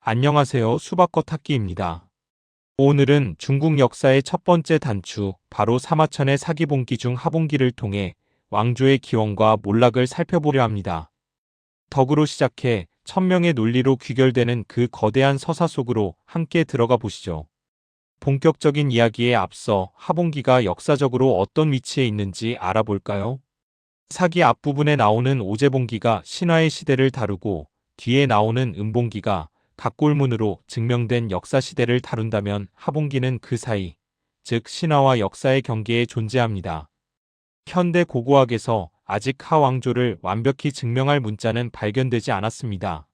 안녕하세요. 수박거 탁기입니다. 오늘은 중국 역사의 첫 번째 단추, 바로 사마천의 사기봉기 중 하봉기를 통해 왕조의 기원과 몰락을 살펴보려 합니다. 덕으로 시작해 천명의 논리로 귀결되는 그 거대한 서사 속으로 함께 들어가 보시죠. 본격적인 이야기에 앞서 하봉기가 역사적으로 어떤 위치에 있는지 알아볼까요? 사기 앞부분에 나오는 오제봉기가 신화의 시대를 다루고 뒤에 나오는 음봉기가 각골문으로 증명된 역사시대를 다룬다면 하봉기는 그 사이, 즉 신화와 역사의 경계에 존재합니다. 현대 고고학에서 아직 하왕조를 완벽히 증명할 문자는 발견되지 않았습니다.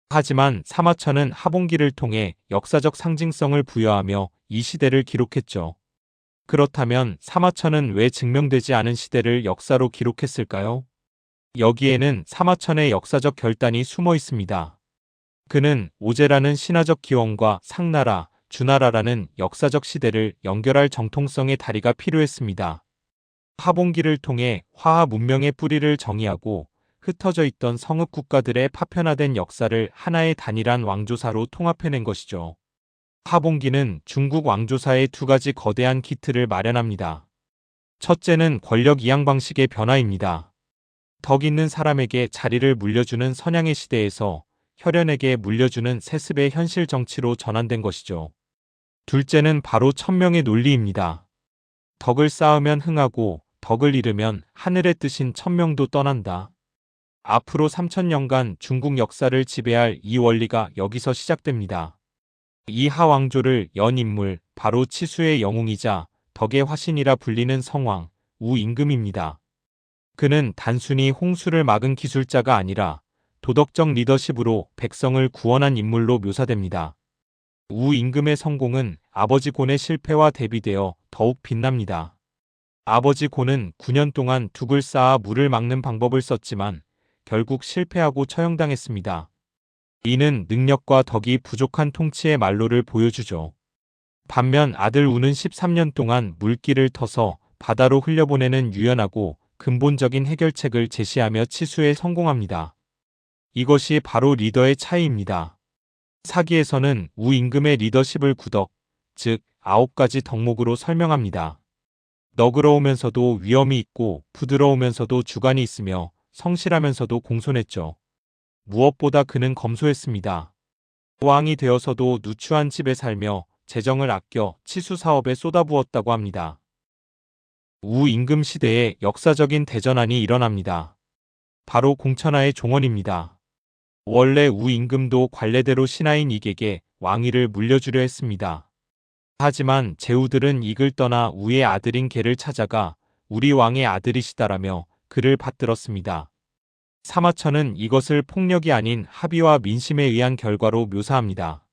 하지만 사마천은 하봉기를 통해 역사적 상징성을 부여하며 이 시대를 기록했죠. 그렇다면 사마천은 왜 증명되지 않은 시대를 역사로 기록했을까요? 여기에는 사마천의 역사적 결단이 숨어 있습니다. 그는 오제라는 신화적 기원과 상나라, 주나라라는 역사적 시대를 연결할 정통성의 다리가 필요했습니다. 하봉기를 통해 화하 문명의 뿌리를 정의하고 흩어져 있던 성읍 국가들의 파편화된 역사를 하나의 단일한 왕조사로 통합해낸 것이죠. 하봉기는 중국 왕조사의 두 가지 거대한 기틀을 마련합니다. 첫째는 권력 이양 방식의 변화입니다. 덕 있는 사람에게 자리를 물려주는 선양의 시대에서 혈연에게 물려주는 세습의 현실 정치로 전환된 것이죠. 둘째는 바로 천명의 논리입니다. 덕을 쌓으면 흥하고 덕을 잃으면 하늘의 뜻인 천명도 떠난다. 앞으로 3000년간 중국 역사를 지배할 이 원리가 여기서 시작됩니다. 이 하왕조를 연 인물, 바로 치수의 영웅이자 덕의 화신이라 불리는 성왕, 우임금입니다. 그는 단순히 홍수를 막은 기술자가 아니라 도덕적 리더십으로 백성을 구원한 인물로 묘사됩니다. 우임금의 성공은 아버지 곤의 실패와 대비되어 더욱 빛납니다. 아버지 곤은 9년 동안 둑을 쌓아 물을 막는 방법을 썼지만 결국 실패하고 처형당했습니다. 이는 능력과 덕이 부족한 통치의 말로를 보여주죠. 반면 아들 우는 13년 동안 물길을 터서 바다로 흘려보내는 유연하고 근본적인 해결책을 제시하며 치수에 성공합니다. 이것이 바로 리더의 차이입니다. 사기에서는 우임금의 리더십을 구덕, 즉 9가지 덕목으로 설명합니다. 너그러우면서도 위엄이 있고 부드러우면서도 주관이 있으며 성실하면서도 공손했죠. 무엇보다 그는 검소했습니다. 왕이 되어서도 누추한 집에 살며 재정을 아껴 치수 사업에 쏟아부었다고 합니다. 우임금 시대에 역사적인 대전환이 일어납니다. 바로 공천하의 종언입니다. 원래 우임금도 관례대로 신하인 이객에 왕위를 물려주려 했습니다. 하지만 제후들은 이글 떠나 우의 아들인 게를 찾아가 우리 왕의 아들이시다라며 그를 받들었습니다. 사마천은 이것을 폭력이 아닌 합의와 민심에 의한 결과로 묘사합니다.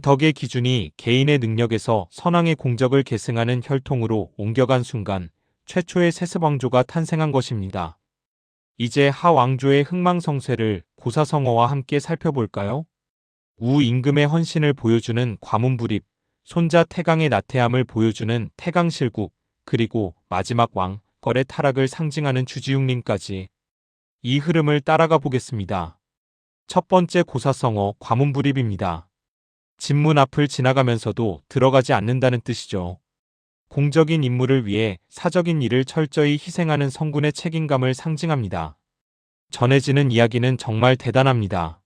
덕의 기준이 개인의 능력에서 선왕의 공적을 계승하는 혈통으로 옮겨간 순간 최초의 세습왕조가 탄생한 것입니다. 이제 하왕조의 흥망성쇠를 고사성어와 함께 살펴볼까요? 우임금의 헌신을 보여주는 과문불입, 손자 태강의 나태함을 보여주는 태강실국, 그리고 마지막 왕, 껄의 타락을 상징하는 주지웅림까지 이 흐름을 따라가 보겠습니다. 첫 번째 고사성어 과문불입입니다. 진문 앞을 지나가면서도 들어가지 않는다는 뜻이죠. 공적인 임무를 위해 사적인 일을 철저히 희생하는 성군의 책임감을 상징합니다. 전해지는 이야기는 정말 대단합니다.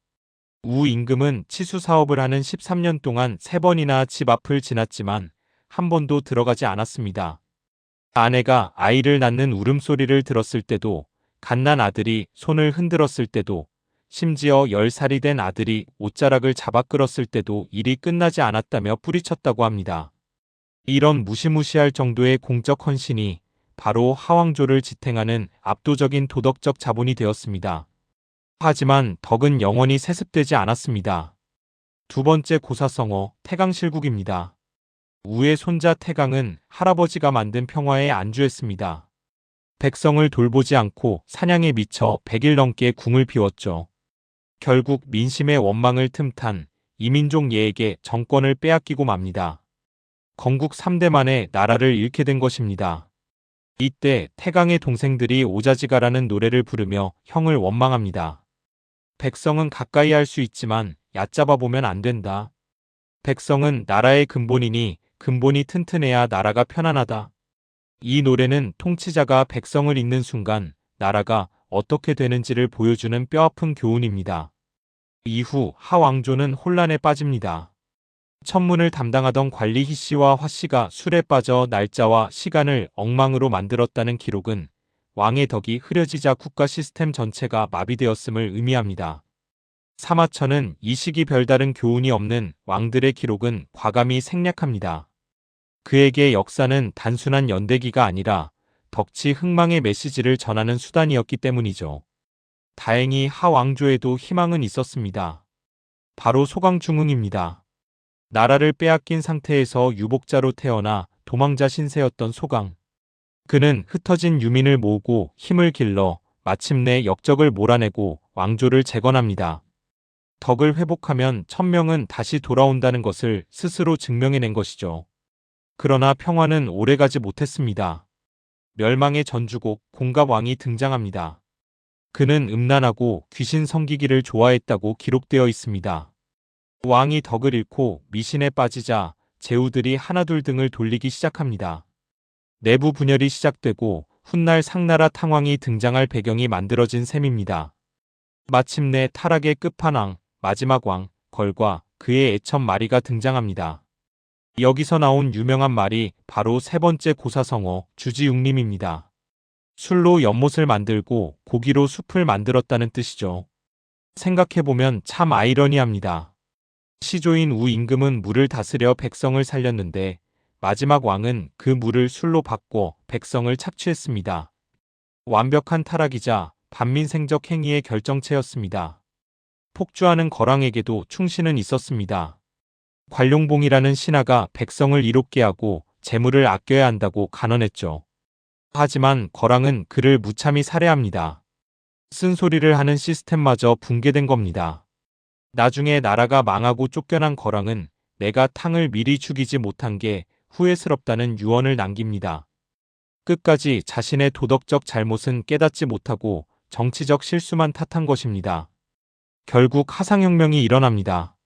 우임금은 치수 사업을 하는 13년 동안 3번이나 집 앞을 지났지만 한 번도 들어가지 않았습니다. 아내가 아이를 낳는 울음소리를 들었을 때도, 갓난 아들이 손을 흔들었을 때도, 심지어 10살이 된 아들이 옷자락을 잡아 끌었을 때도 일이 끝나지 않았다며 뿌리쳤다고 합니다. 이런 무시무시할 정도의 공적 헌신이 바로 하왕조를 지탱하는 압도적인 도덕적 자본이 되었습니다. 하지만 덕은 영원히 세습되지 않았습니다. 두 번째 고사성어 태강실국입니다. 우의 손자 태강은 할아버지가 만든 평화에 안주했습니다. 백성을 돌보지 않고 사냥에 미쳐 100일 넘게 궁을 비웠죠. 결국 민심의 원망을 틈탄 이민족 예에게 정권을 빼앗기고 맙니다. 건국 3대 만에 나라를 잃게 된 것입니다. 이때 태강의 동생들이 오자지가라는 노래를 부르며 형을 원망합니다. 백성은 가까이 할 수 있지만 얕잡아 보면 안 된다. 백성은 나라의 근본이니 근본이 튼튼해야 나라가 편안하다. 이 노래는 통치자가 백성을 잇는 순간 나라가 어떻게 되는지를 보여주는 뼈아픈 교훈입니다. 이후 하왕조는 혼란에 빠집니다. 천문을 담당하던 관리 희씨와 화씨가 술에 빠져 날짜와 시간을 엉망으로 만들었다는 기록은 왕의 덕이 흐려지자 국가 시스템 전체가 마비되었음을 의미합니다. 사마천은 이 시기 별다른 교훈이 없는 왕들의 기록은 과감히 생략합니다. 그에게 역사는 단순한 연대기가 아니라 덕치 흥망의 메시지를 전하는 수단이었기 때문이죠. 다행히 하왕조에도 희망은 있었습니다. 바로 소강중흥입니다. 나라를 빼앗긴 상태에서 유복자로 태어나 도망자 신세였던 소강. 그는 흩어진 유민을 모으고 힘을 길러 마침내 역적을 몰아내고 왕조를 재건합니다. 덕을 회복하면 천명은 다시 돌아온다는 것을 스스로 증명해낸 것이죠. 그러나 평화는 오래가지 못했습니다. 멸망의 전주곡 공갑왕이 등장합니다. 그는 음란하고 귀신 섬기기를 좋아했다고 기록되어 있습니다. 왕이 덕을 잃고 미신에 빠지자 제후들이 하나둘 등을 돌리기 시작합니다. 내부 분열이 시작되고 훗날 상나라 탕왕이 등장할 배경이 만들어진 셈입니다. 마침내 타락의 끝판왕, 마지막 왕, 걸과 그의 애첩 마리가 등장합니다. 여기서 나온 유명한 말이 바로 세 번째 고사성어 주지육림입니다. 술로 연못을 만들고 고기로 숲을 만들었다는 뜻이죠. 생각해보면 참 아이러니합니다. 시조인 우임금은 물을 다스려 백성을 살렸는데 마지막 왕은 그 물을 술로 바꿔 백성을 착취했습니다. 완벽한 타락이자 반민생적 행위의 결정체였습니다. 폭주하는 거랑에게도 충신은 있었습니다. 관룡봉이라는 신하가 백성을 이롭게 하고 재물을 아껴야 한다고 간언했죠. 하지만 거랑은 그를 무참히 살해합니다. 쓴소리를 하는 시스템마저 붕괴된 겁니다. 나중에 나라가 망하고 쫓겨난 거랑은 내가 탕을 미리 죽이지 못한 게 후회스럽다는 유언을 남깁니다. 끝까지 자신의 도덕적 잘못은 깨닫지 못하고 정치적 실수만 탓한 것입니다. 결국 하상혁명이 일어납니다.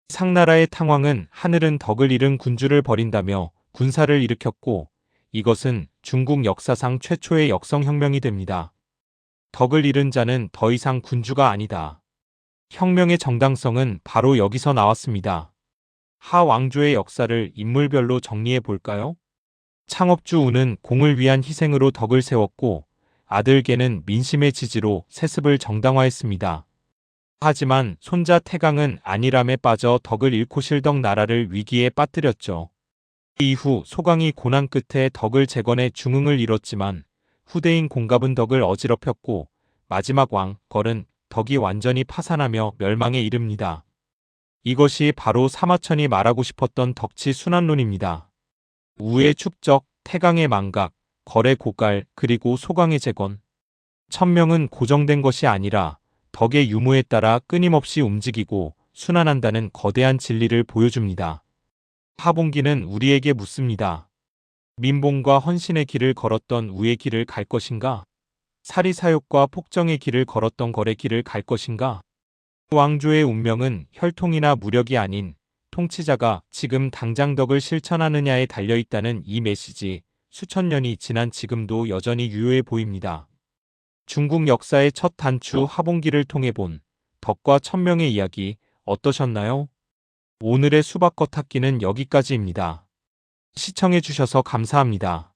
상나라의 탕왕은 하늘은 덕을 잃은 군주를 버린다며 군사를 일으켰고 이것은 중국 역사상 최초의 역성혁명이 됩니다. 덕을 잃은 자는 더 이상 군주가 아니다. 혁명의 정당성은 바로 여기서 나왔습니다. 하왕조의 역사를 인물별로 정리해 볼까요? 창업주 우는 공을 위한 희생으로 덕을 세웠고 아들 계는 민심의 지지로 세습을 정당화했습니다. 하지만 손자 태강은 안일함에 빠져 덕을 잃고 실덕 나라를 위기에 빠뜨렸죠. 이후 소강이 고난 끝에 덕을 재건해 중흥을 이뤘지만 후대인 공갑은 덕을 어지럽혔고 마지막 왕 걸은 덕이 완전히 파산하며 멸망에 이릅니다. 이것이 바로 사마천이 말하고 싶었던 덕치 순환론입니다. 우의 축적, 태강의 망각, 걸의 고갈, 그리고 소강의 재건. 천명은 고정된 것이 아니라 덕의 유무에 따라 끊임없이 움직이고 순환한다는 거대한 진리를 보여줍니다. 하봉기는 우리에게 묻습니다. 민봉과 헌신의 길을 걸었던 우의 길을 갈 것인가? 사리사욕과 폭정의 길을 걸었던 걸의 길을 갈 것인가? 왕조의 운명은 혈통이나 무력이 아닌 통치자가 지금 당장 덕을 실천하느냐에 달려있다는 이 메시지, 수천 년이 지난 지금도 여전히 유효해 보입니다. 중국 역사의 첫 단추 하봉기를 통해 본 덕과 천명의 이야기 어떠셨나요? 오늘의 수박겉핥기는 여기까지입니다. 시청해주셔서 감사합니다.